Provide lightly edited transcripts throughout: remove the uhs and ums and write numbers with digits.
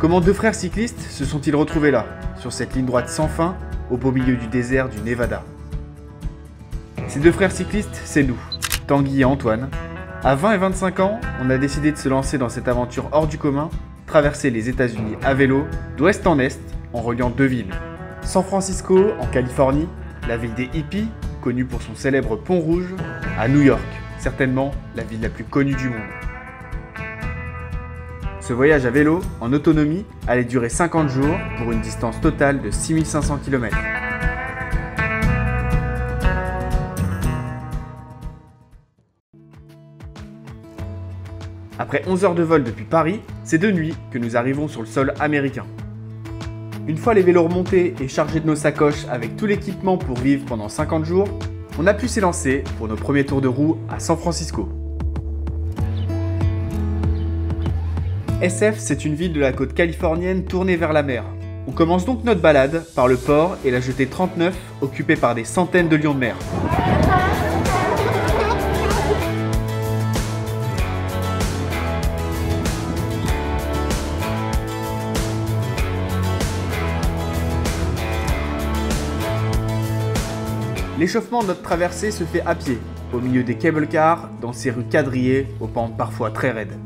Comment deux frères cyclistes se sont-ils retrouvés là, sur cette ligne droite sans fin, au beau milieu du désert du Nevada? Ces deux frères cyclistes, c'est nous, Tanguy et Antoine. À 20 et 25 ans, on a décidé de se lancer dans cette aventure hors du commun, traverser les États-Unis à vélo, d'ouest en est, en reliant deux villes. San Francisco, en Californie, la ville des hippies, connue pour son célèbre pont rouge, à New York, certainement la ville la plus connue du monde. Ce voyage à vélo, en autonomie, allait durer 50 jours pour une distance totale de 6500 km. Après 11 heures de vol depuis Paris, c'est de nuit que nous arrivons sur le sol américain. Une fois les vélos remontés et chargés de nos sacoches avec tout l'équipement pour vivre pendant 50 jours, on a pu s'élancer pour nos premiers tours de roue à San Francisco. SF, c'est une ville de la côte californienne tournée vers la mer. On commence donc notre balade par le port et la jetée 39, occupée par des centaines de lions de mer. L'échauffement de notre traversée se fait à pied, au milieu des cable cars, dans ces rues quadrillées, aux pentes parfois très raides.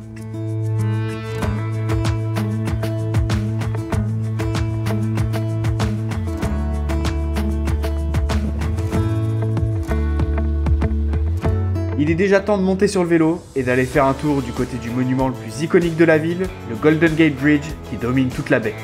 Il est déjà temps de monter sur le vélo et d'aller faire un tour du côté du monument le plus iconique de la ville, le Golden Gate Bridge, qui domine toute la baie.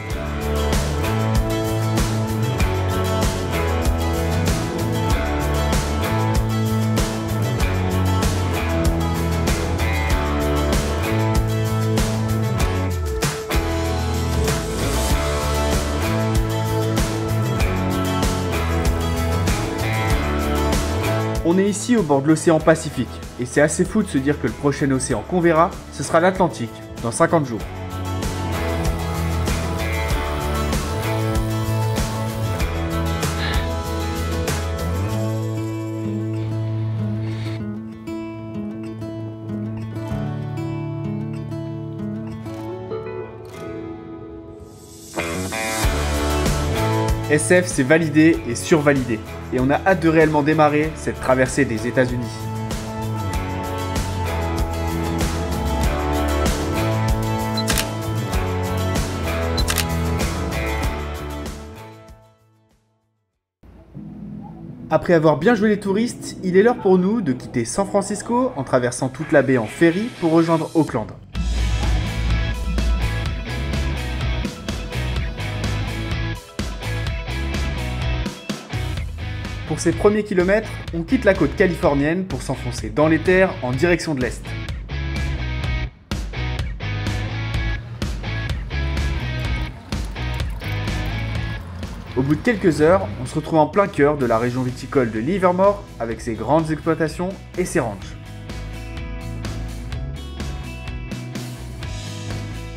On est ici au bord de l'océan Pacifique, et c'est assez fou de se dire que le prochain océan qu'on verra, ce sera l'Atlantique, dans 50 jours. SF, c'est validé et survalidé, et on a hâte de réellement démarrer cette traversée des États-Unis. Après avoir bien joué les touristes, il est l'heure pour nous de quitter San Francisco en traversant toute la baie en ferry pour rejoindre Oakland. Pour ces premiers kilomètres, on quitte la côte californienne pour s'enfoncer dans les terres en direction de l'est. Au bout de quelques heures, on se retrouve en plein cœur de la région viticole de Livermore avec ses grandes exploitations et ses ranchs.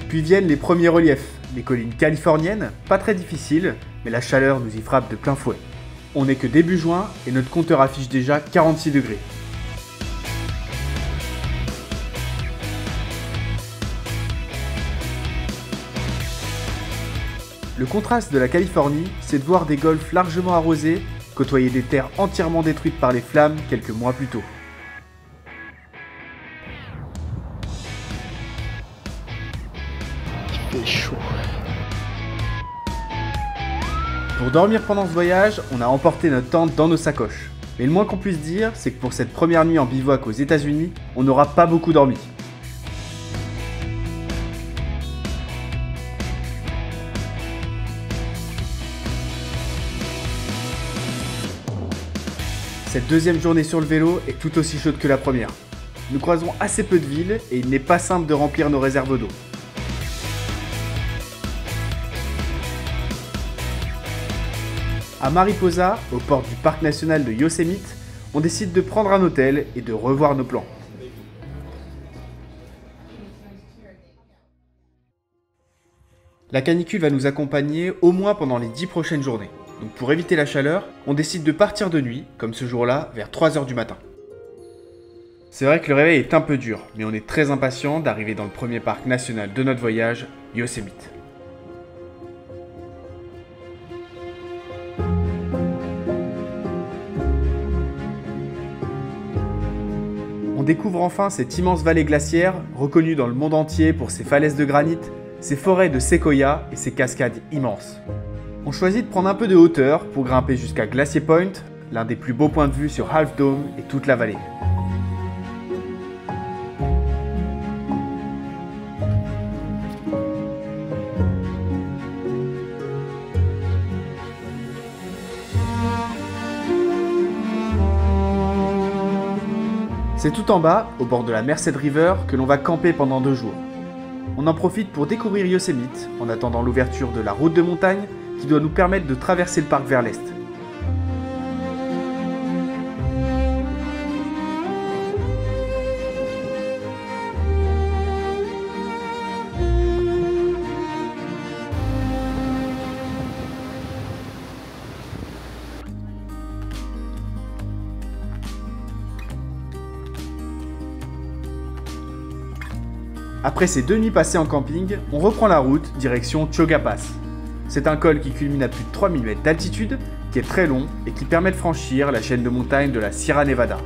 Puis viennent les premiers reliefs, les collines californiennes, pas très difficiles, mais la chaleur nous y frappe de plein fouet. On n'est que début juin et notre compteur affiche déjà 46 degrés. Le contraste de la Californie, c'est de voir des golfs largement arrosés côtoyer des terres entièrement détruites par les flammes quelques mois plus tôt. Il fait chaud. Pour dormir pendant ce voyage, on a emporté notre tente dans nos sacoches. Mais le moins qu'on puisse dire, c'est que pour cette première nuit en bivouac aux États-Unis, on n'aura pas beaucoup dormi. Cette deuxième journée sur le vélo est tout aussi chaude que la première. Nous croisons assez peu de villes et il n'est pas simple de remplir nos réserves d'eau. À Mariposa, aux portes du parc national de Yosemite, on décide de prendre un hôtel et de revoir nos plans. La canicule va nous accompagner au moins pendant les 10 prochaines journées. Donc pour éviter la chaleur, on décide de partir de nuit, comme ce jour-là, vers 3 h du matin. C'est vrai que le réveil est un peu dur, mais on est très impatient d'arriver dans le premier parc national de notre voyage, Yosemite. On découvre enfin cette immense vallée glaciaire, reconnue dans le monde entier pour ses falaises de granit, ses forêts de séquoia et ses cascades immenses. On choisit de prendre un peu de hauteur pour grimper jusqu'à Glacier Point, l'un des plus beaux points de vue sur Half Dome et toute la vallée. C'est tout en bas, au bord de la Merced River, que l'on va camper pendant 2 jours. On en profite pour découvrir Yosemite, en attendant l'ouverture de la route de montagne qui doit nous permettre de traverser le parc vers l'est. Après ces 2 nuits passées en camping, on reprend la route direction Choga Pass. C'est un col qui culmine à plus de 3000 mètres d'altitude, qui est très long et qui permet de franchir la chaîne de montagnes de la Sierra Nevada.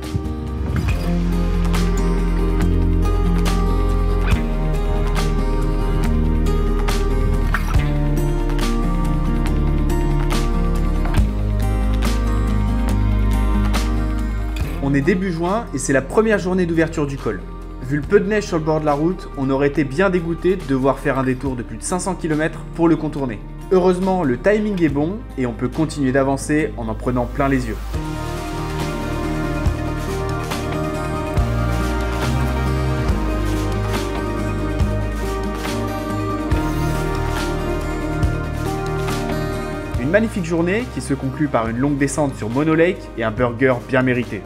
On est début juin et c'est la première journée d'ouverture du col. Vu le peu de neige sur le bord de la route, on aurait été bien dégoûté de devoir faire un détour de plus de 500 km pour le contourner. Heureusement, le timing est bon et on peut continuer d'avancer en prenant plein les yeux. Une magnifique journée qui se conclut par une longue descente sur Mono Lake et un burger bien mérité.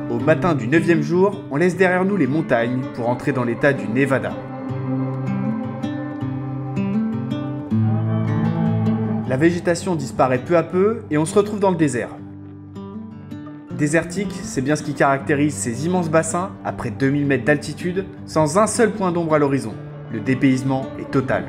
Au matin du 9e jour, on laisse derrière nous les montagnes pour entrer dans l'état du Nevada. La végétation disparaît peu à peu et on se retrouve dans le désert. Désertique, c'est bien ce qui caractérise ces immenses bassins à près de 2000 mètres d'altitude, sans un seul point d'ombre à l'horizon. Le dépaysement est total.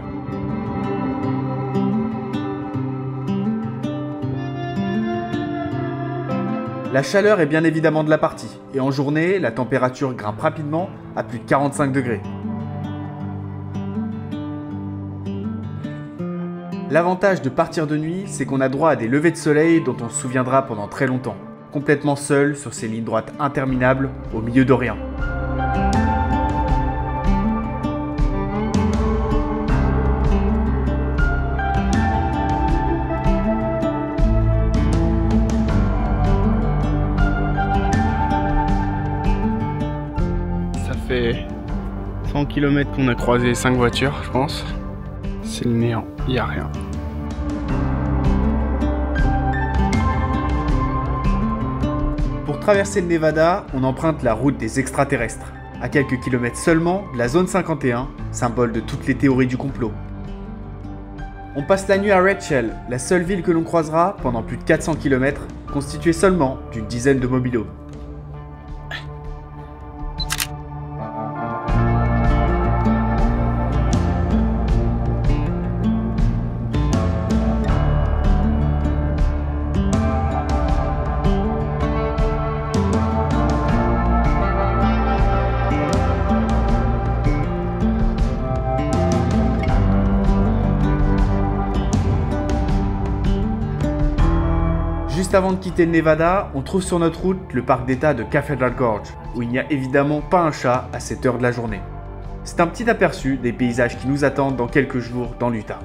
La chaleur est bien évidemment de la partie, et en journée, la température grimpe rapidement à plus de 45 degrés. L'avantage de partir de nuit, c'est qu'on a droit à des levées de soleil dont on se souviendra pendant très longtemps, complètement seul sur ces lignes droites interminables au milieu de rien. Ça fait 100 km qu'on a croisé 5 voitures, je pense. C'est le néant, il n'y a rien. Pour traverser le Nevada, on emprunte la route des extraterrestres, à quelques kilomètres seulement de la zone 51, symbole de toutes les théories du complot. On passe la nuit à Red Shell, la seule ville que l'on croisera pendant plus de 400 km, constituée seulement d'une dizaine de mobilos. Juste avant de quitter le Nevada, on trouve sur notre route le parc d'état de Cathedral Gorge, où il n'y a évidemment pas un chat à cette heure de la journée. C'est un petit aperçu des paysages qui nous attendent dans quelques jours dans l'Utah.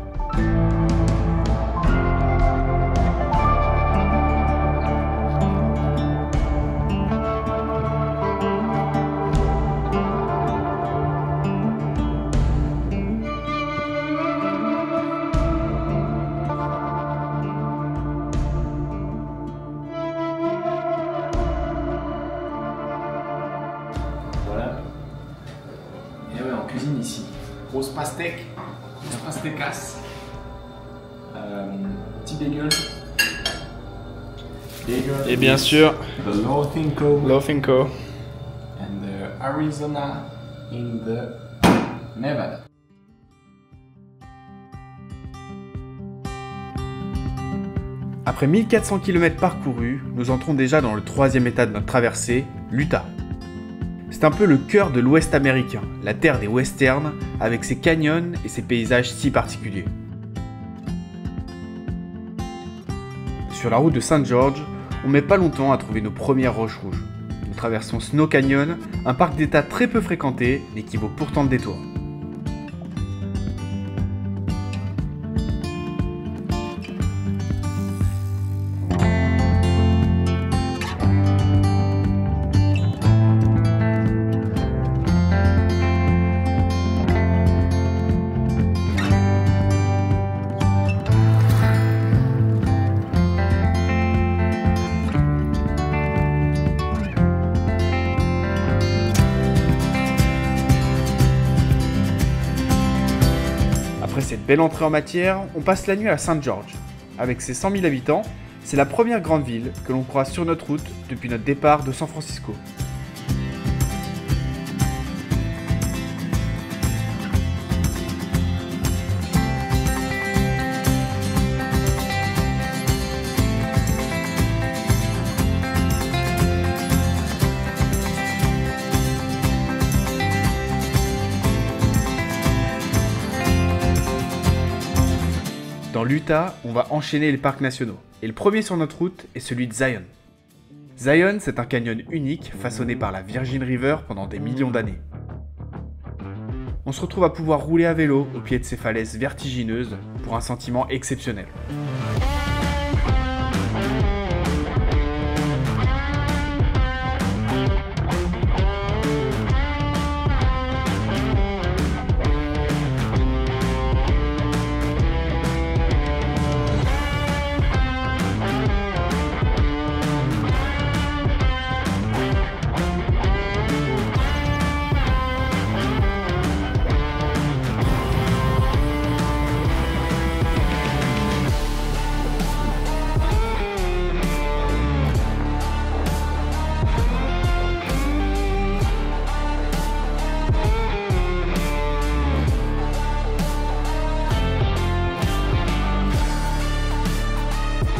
Et ouais, on cuisine ici. Grosse pastèque, grosse pastécasse, petit bagel. Et bien sûr, the Low Thinko Lofinco. and Arizona in the Nevada. Après 1400 km parcourus, nous entrons déjà dans le troisième état de notre traversée, l'Utah. C'est un peu le cœur de l'Ouest américain, la terre des westerns, avec ses canyons et ses paysages si particuliers. Sur la route de St. George, on met pas longtemps à trouver nos premières roches rouges. Nous traversons Snow Canyon, un parc d'état très peu fréquenté, mais qui vaut pourtant le détour. Après cette belle entrée en matière, on passe la nuit à St. George. Avec ses 100 000 habitants, c'est la première grande ville que l'on croise sur notre route depuis notre départ de San Francisco. Dans l'Utah, on va enchaîner les parcs nationaux, et le premier sur notre route est celui de Zion. Zion, c'est un canyon unique façonné par la Virgin River pendant des millions d'années. On se retrouve à pouvoir rouler à vélo au pied de ces falaises vertigineuses pour un sentiment exceptionnel.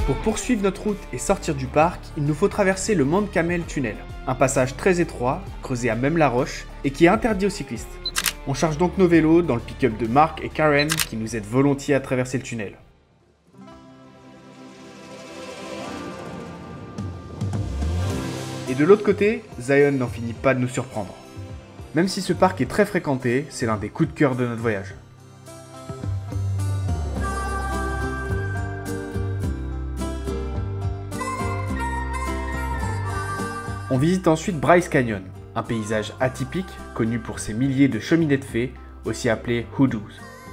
Pour poursuivre notre route et sortir du parc, il nous faut traverser le Mount Camel Tunnel, un passage très étroit, creusé à même la roche, et qui est interdit aux cyclistes. On charge donc nos vélos dans le pick-up de Mark et Karen qui nous aident volontiers à traverser le tunnel. Et de l'autre côté, Zion n'en finit pas de nous surprendre. Même si ce parc est très fréquenté, c'est l'un des coups de cœur de notre voyage. On visite ensuite Bryce Canyon, un paysage atypique connu pour ses milliers de cheminées de fées, aussi appelées hoodoos,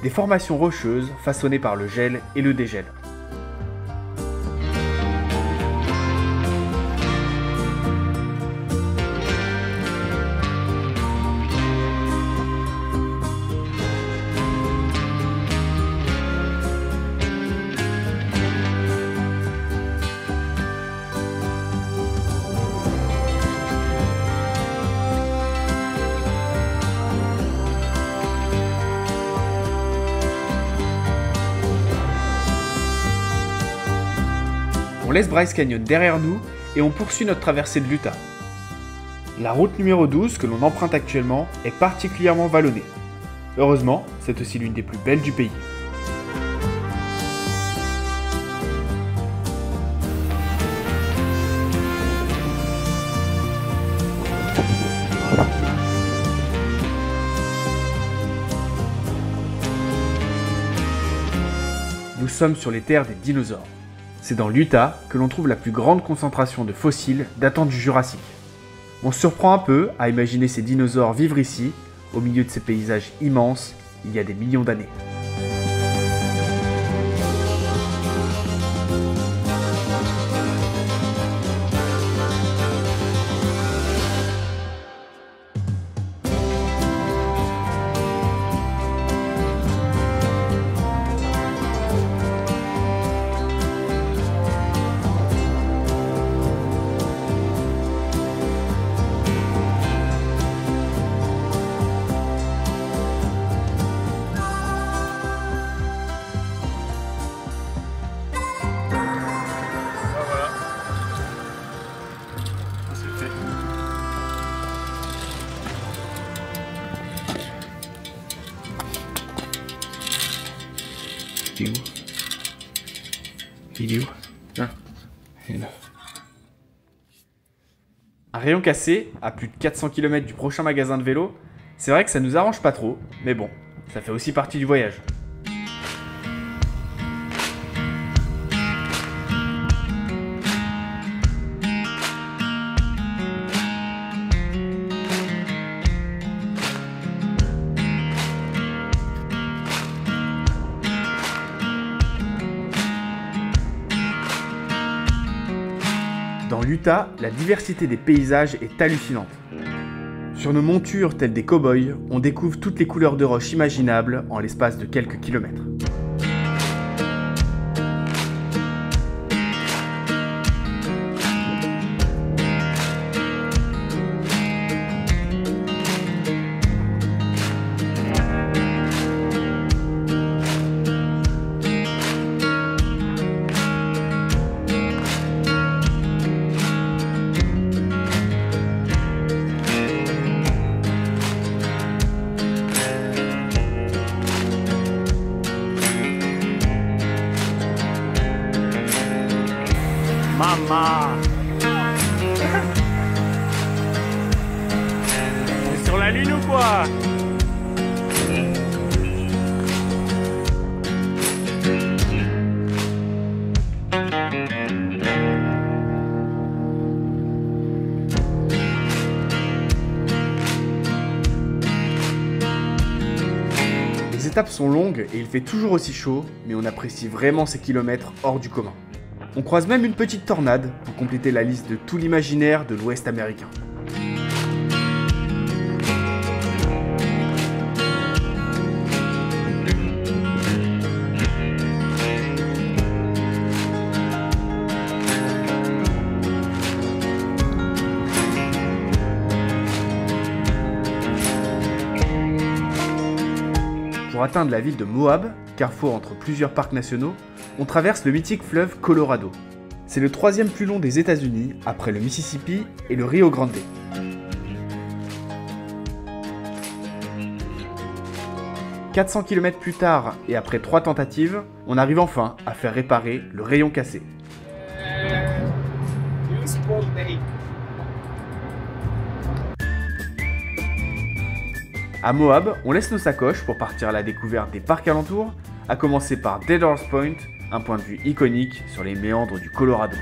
des formations rocheuses façonnées par le gel et le dégel. On laisse Bryce Canyon derrière nous et on poursuit notre traversée de l'Utah. La route numéro 12 que l'on emprunte actuellement est particulièrement vallonnée. Heureusement, c'est aussi l'une des plus belles du pays. Nous sommes sur les terres des dinosaures. C'est dans l'Utah que l'on trouve la plus grande concentration de fossiles datant du Jurassique. On se surprend un peu à imaginer ces dinosaures vivre ici, au milieu de ces paysages immenses, il y a des millions d'années. Il est où? Il est où? Ah, il est là. Un rayon cassé, à plus de 400 km du prochain magasin de vélo, c'est vrai que ça nous arrange pas trop, mais bon, ça fait aussi partie du voyage. Dans l'Utah, la diversité des paysages est hallucinante. Sur nos montures telles des cow-boys, on découvre toutes les couleurs de roches imaginables en l'espace de quelques kilomètres. Maman! C'est sur la lune ou quoi? Les étapes sont longues et il fait toujours aussi chaud, mais on apprécie vraiment ces kilomètres hors du commun. On croise même une petite tornade pour compléter la liste de tout l'imaginaire de l'Ouest américain. Pour atteindre la ville de Moab, carrefour entre plusieurs parcs nationaux, on traverse le mythique fleuve Colorado. C'est le troisième plus long des États-Unis, après le Mississippi et le Rio Grande. « 400 km plus tard et après 3 tentatives, on arrive enfin à faire réparer le rayon cassé. À Moab, on laisse nos sacoches pour partir à la découverte des parcs alentours, à commencer par Dead Horse Point, un point de vue iconique sur les méandres du Colorado.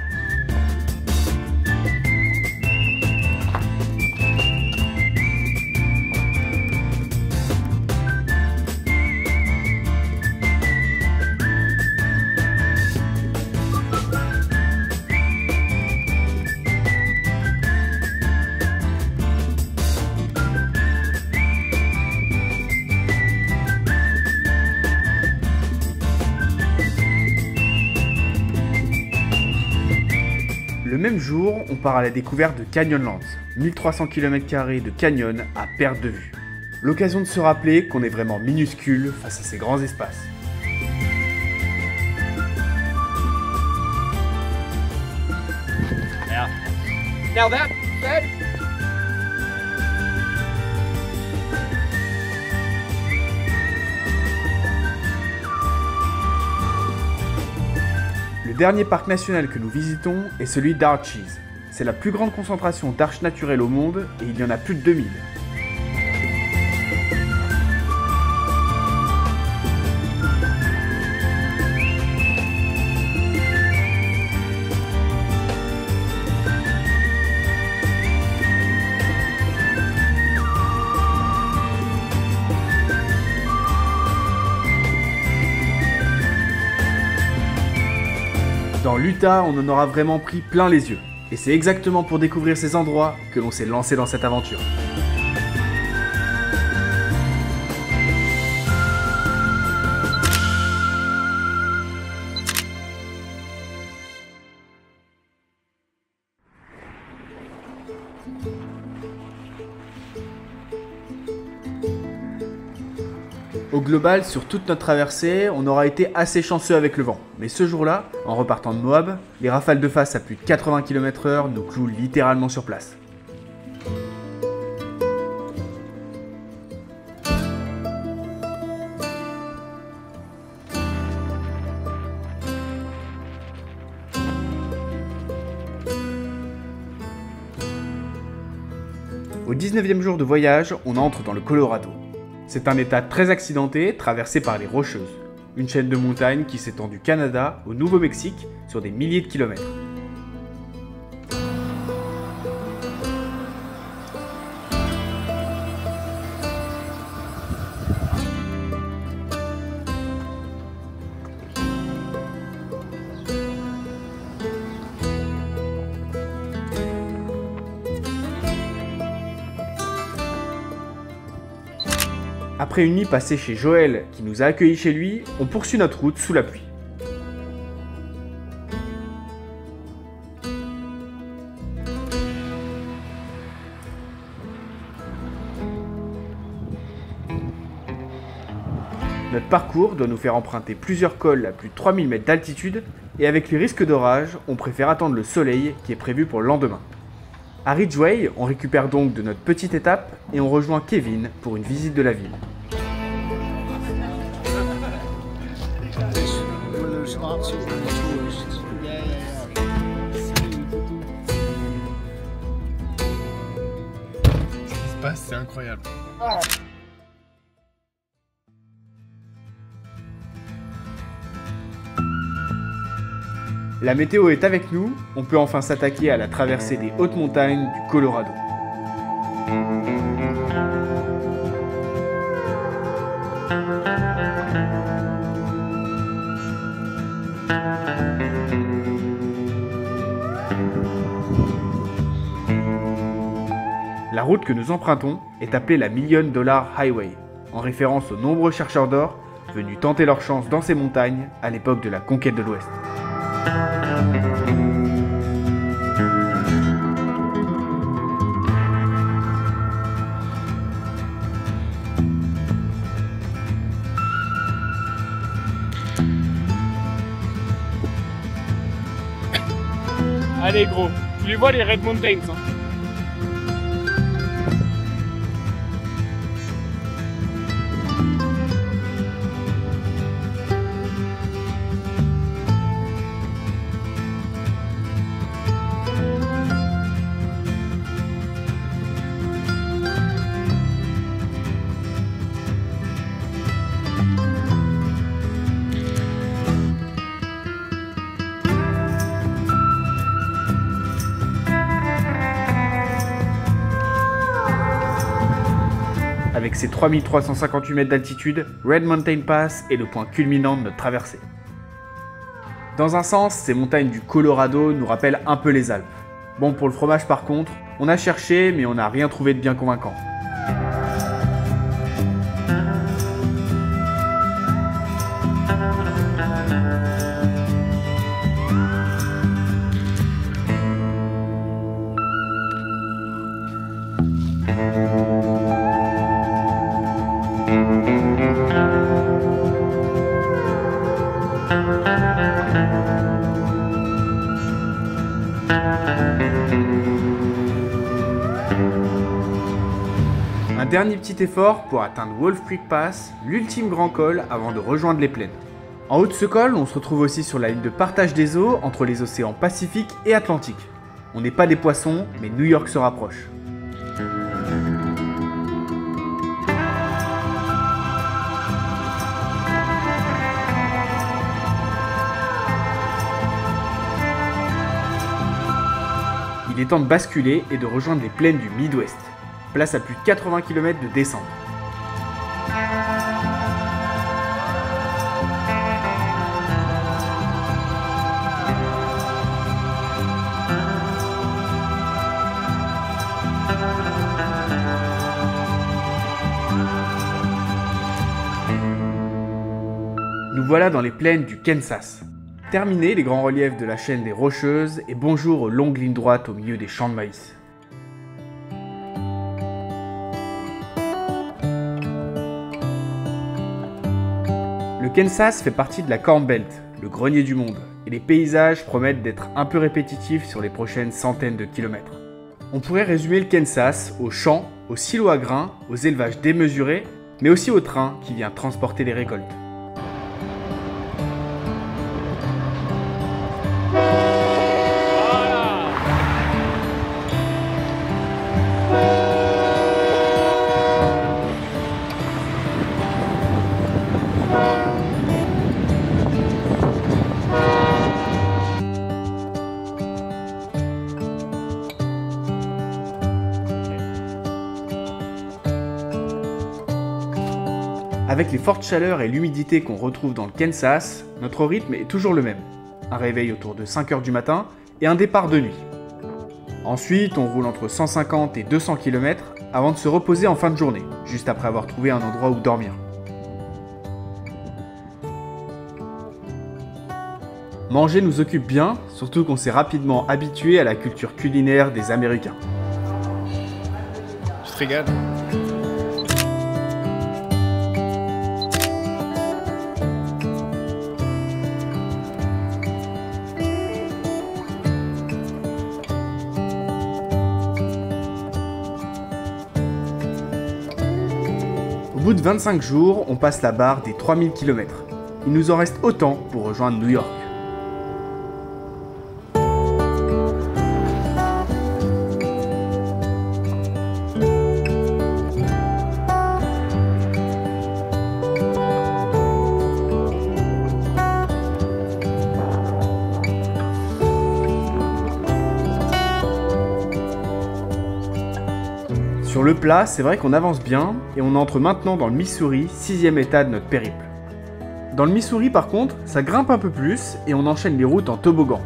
Le même jour, on part à la découverte de Canyonlands, 1300 km² de canyon à perte de vue. L'occasion de se rappeler qu'on est vraiment minuscule face à ces grands espaces. Now that said, Le dernier parc national que nous visitons est celui d'Arches. C'est la plus grande concentration d'arches naturelles au monde et il y en a plus de 2000. Dans l'Utah, on en aura vraiment pris plein les yeux. Et c'est exactement pour découvrir ces endroits que l'on s'est lancé dans cette aventure. Au global, sur toute notre traversée, on aura été assez chanceux avec le vent. Mais ce jour-là, en repartant de Moab, les rafales de face à plus de 80 km/h nous clouent littéralement sur place. Au 19e jour de voyage, on entre dans le Colorado. C'est un état très accidenté, traversé par les Rocheuses, une chaîne de montagnes qui s'étend du Canada au Nouveau-Mexique sur des milliers de kilomètres. Après une nuit passée chez Joël, qui nous a accueillis chez lui, on poursuit notre route sous la pluie. Notre parcours doit nous faire emprunter plusieurs cols à plus de 3000 mètres d'altitude, et avec les risques d'orage, on préfère attendre le soleil qui est prévu pour le lendemain. À Ridgway, on récupère donc de notre petite étape et on rejoint Kevin pour une visite de la ville. Ce qui se passe, c'est incroyable. La météo est avec nous, on peut enfin s'attaquer à la traversée des hautes montagnes du Colorado. La route que nous empruntons est appelée la $1 000 000 Highway, en référence aux nombreux chercheurs d'or venus tenter leur chance dans ces montagnes à l'époque de la conquête de l'Ouest. Allez gros, tu les vois les Red Mountains hein. Avec ses 3358 mètres d'altitude, Red Mountain Pass est le point culminant de notre traversée. Dans un sens, ces montagnes du Colorado nous rappellent un peu les Alpes. Bon, pour le fromage par contre, on a cherché mais on n'a rien trouvé de bien convaincant. Un dernier petit effort pour atteindre Wolf Creek Pass, l'ultime grand col avant de rejoindre les plaines. En haut de ce col, on se retrouve aussi sur la ligne de partage des eaux entre les océans Pacifique et Atlantique. On n'est pas des poissons, mais New York se rapproche. Il est temps de basculer et de rejoindre les plaines du Midwest. Place à plus de 80 km de descente. Nous voilà dans les plaines du Kansas. Terminez les grands reliefs de la chaîne des Rocheuses et bonjour aux longues lignes droites au milieu des champs de maïs. Le Kansas fait partie de la Corn Belt, le grenier du monde, et les paysages promettent d'être un peu répétitifs sur les prochaines centaines de kilomètres. On pourrait résumer le Kansas aux champs, aux silos à grains, aux élevages démesurés, mais aussi au train qui vient transporter les récoltes. Avec les fortes chaleurs et l'humidité qu'on retrouve dans le Kansas, notre rythme est toujours le même. Un réveil autour de 5 h du matin et un départ de nuit. Ensuite, on roule entre 150 et 200 km avant de se reposer en fin de journée, juste après avoir trouvé un endroit où dormir. Manger nous occupe bien, surtout qu'on s'est rapidement habitué à la culture culinaire des Américains. Tu te régales? Au bout de 25 jours, on passe la barre des 3000 km. Il nous en reste autant pour rejoindre New York. Sur le plat, c'est vrai qu'on avance bien et on entre maintenant dans le Missouri, 6e état de notre périple. Dans le Missouri par contre, ça grimpe un peu plus et on enchaîne les routes en toboggan.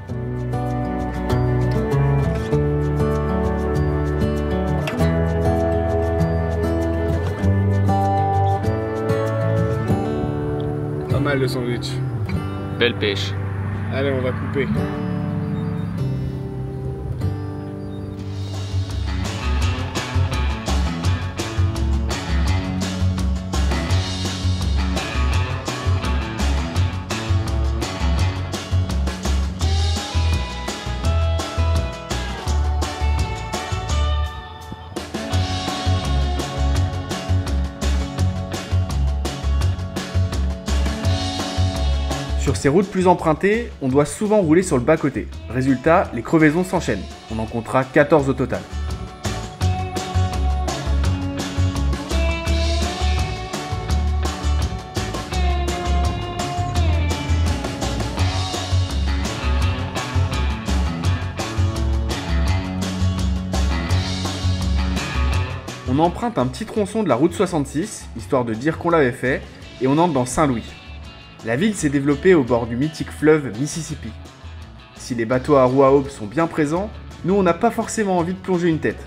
Pas mal le sandwich. Belle pêche. Allez, on va couper. Sur ces routes plus empruntées, on doit souvent rouler sur le bas-côté. Résultat, les crevaisons s'enchaînent. On en comptera 14 au total. On emprunte un petit tronçon de la route 66, histoire de dire qu'on l'avait fait, et on entre dans Saint-Louis. La ville s'est développée au bord du mythique fleuve Mississippi. Si les bateaux à roues à aubes sont bien présents, nous on n'a pas forcément envie de plonger une tête.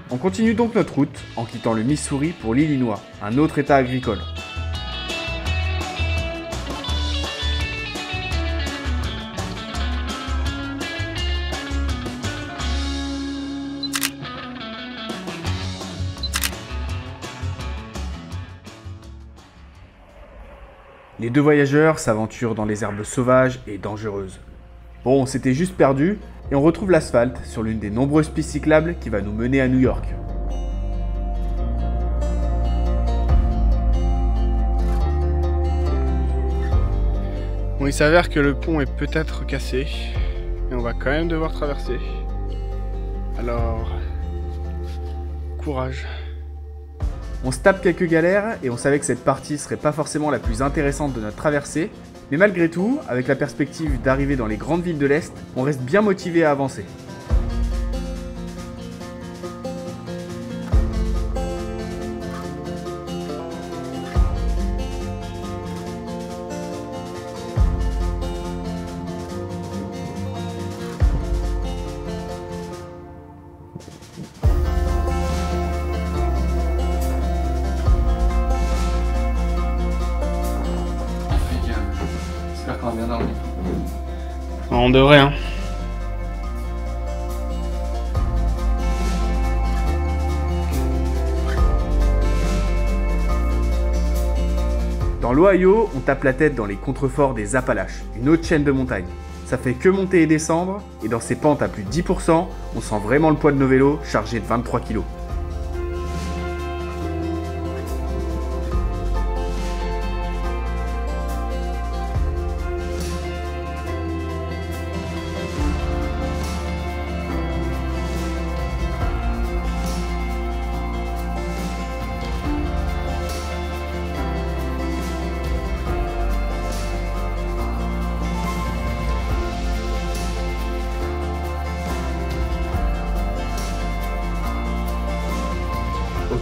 On continue donc notre route en quittant le Missouri pour l'Illinois, un autre état agricole. Les deux voyageurs s'aventurent dans les herbes sauvages et dangereuses. Bon, on s'était juste perdu et on retrouve l'asphalte sur l'une des nombreuses pistes cyclables qui va nous mener à New York. Bon, il s'avère que le pont est peut-être cassé, mais on va quand même devoir traverser. Alors, courage. On se tape quelques galères et on savait que cette partie serait pas forcément la plus intéressante de notre traversée, mais malgré tout, avec la perspective d'arriver dans les grandes villes de l'Est, on reste bien motivé à avancer. J'espère qu'on va bien dormir. On devrait, hein. Dans l'Ohio, on tape la tête dans les contreforts des Appalaches, une autre chaîne de montagnes. Ça fait que monter et descendre, et dans ces pentes à plus de 10%, on sent vraiment le poids de nos vélos chargés de 23 kg.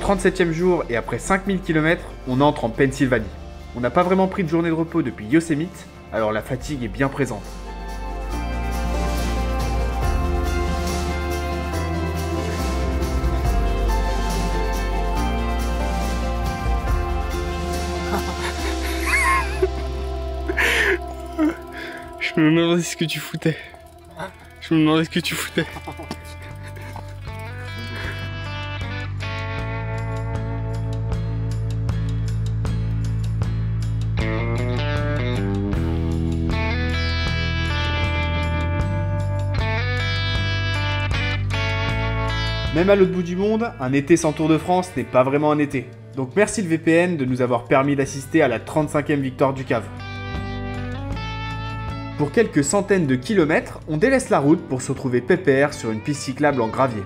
37e jour et après 5000 km, on entre en Pennsylvanie. On n'a pas vraiment pris de journée de repos depuis Yosemite, alors la fatigue est bien présente. Je me demandais ce que tu foutais. Je me demandais ce que tu foutais. Même à l'autre bout du monde, un été sans Tour de France n'est pas vraiment un été. Donc merci le VPN de nous avoir permis d'assister à la 35e victoire du CAV. Pour quelques centaines de kilomètres, on délaisse la route pour se retrouver pépère sur une piste cyclable en gravier.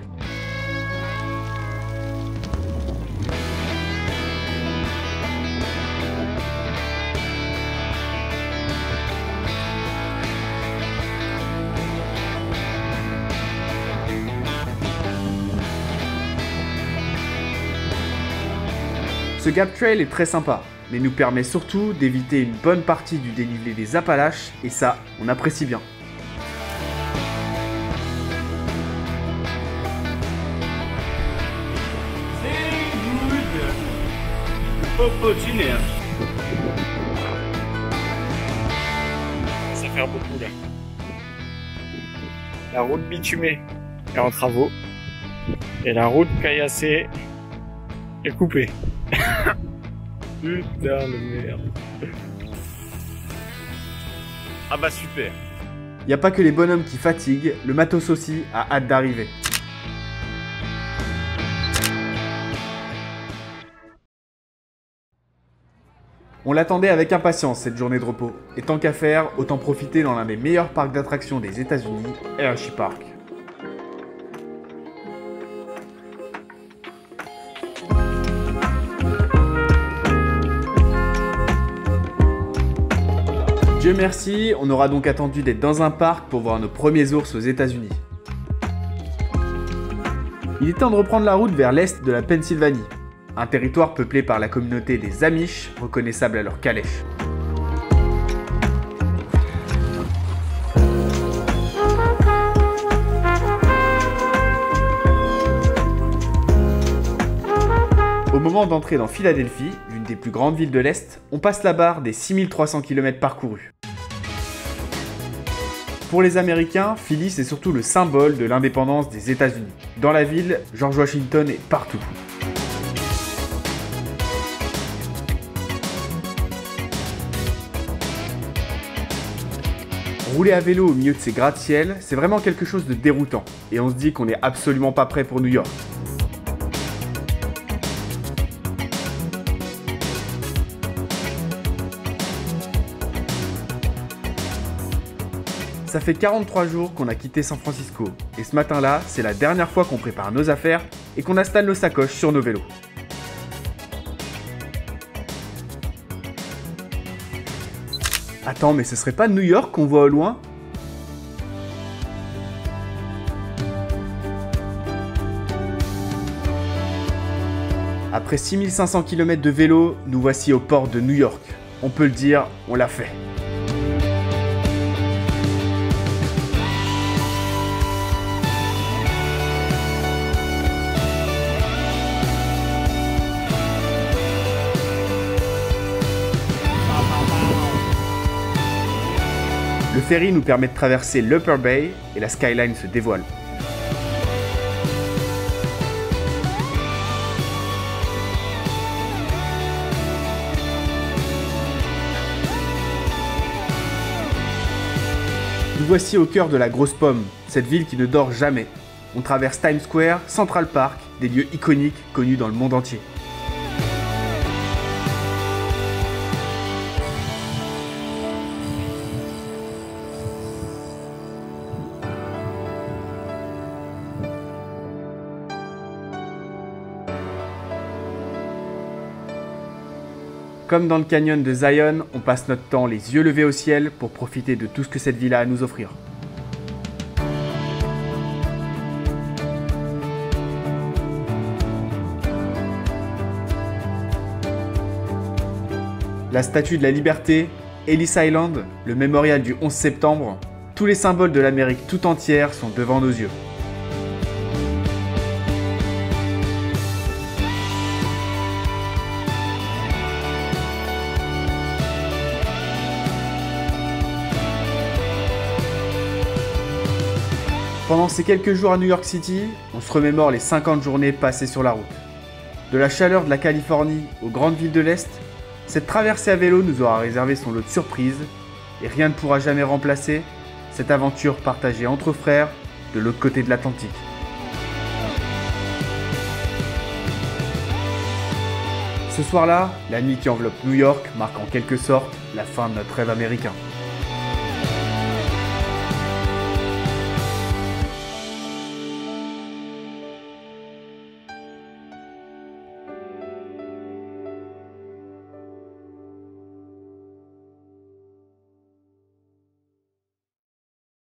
Ce Gap Trail est très sympa, mais nous permet surtout d'éviter une bonne partie du dénivelé des Appalaches, et ça, on apprécie bien. Ça fait beaucoup là. La route bitumée est en travaux et la route caillassée est coupée. Putain de merde. Ah bah super. Y a pas que les bonhommes qui fatiguent, le matos aussi a hâte d'arriver. On l'attendait avec impatience cette journée de repos, et tant qu'à faire, autant profiter dans l'un des meilleurs parcs d'attractions des États-Unis, Hershey Park. Dieu merci, on aura donc attendu d'être dans un parc pour voir nos premiers ours aux États-Unis. Il est temps de reprendre la route vers l'est de la Pennsylvanie, un territoire peuplé par la communauté des Amish, reconnaissable à leur calèche. Au moment d'entrer dans Philadelphie, l'une des plus grandes villes de l'Est, on passe la barre des 6300 km parcourus. Pour les Américains, Philly c'est surtout le symbole de l'indépendance des États-Unis. Dans la ville, George Washington est partout. Rouler à vélo au milieu de ces gratte-ciel, c'est vraiment quelque chose de déroutant, et on se dit qu'on n'est absolument pas prêt pour New York. Ça fait 43 jours qu'on a quitté San Francisco, et ce matin-là, c'est la dernière fois qu'on prépare nos affaires et qu'on installe nos sacoches sur nos vélos. Attends, mais ce serait pas New York qu'on voit au loin ? Après 6500 km de vélo, nous voici au port de New York. On peut le dire, on l'a fait. Le ferry nous permet de traverser l'Upper Bay et la skyline se dévoile. Nous voici au cœur de la Grosse Pomme, cette ville qui ne dort jamais. On traverse Times Square, Central Park, des lieux iconiques connus dans le monde entier. Comme dans le canyon de Zion, on passe notre temps les yeux levés au ciel pour profiter de tout ce que cette ville a à nous offrir. La Statue de la Liberté, Ellis Island, le mémorial du 11 septembre, tous les symboles de l'Amérique tout entière sont devant nos yeux. Pendant ces quelques jours à New York City, on se remémore les 50 journées passées sur la route. De la chaleur de la Californie aux grandes villes de l'Est, cette traversée à vélo nous aura réservé son lot de surprises et rien ne pourra jamais remplacer cette aventure partagée entre frères de l'autre côté de l'Atlantique. Ce soir-là, la nuit qui enveloppe New York marque en quelque sorte la fin de notre rêve américain.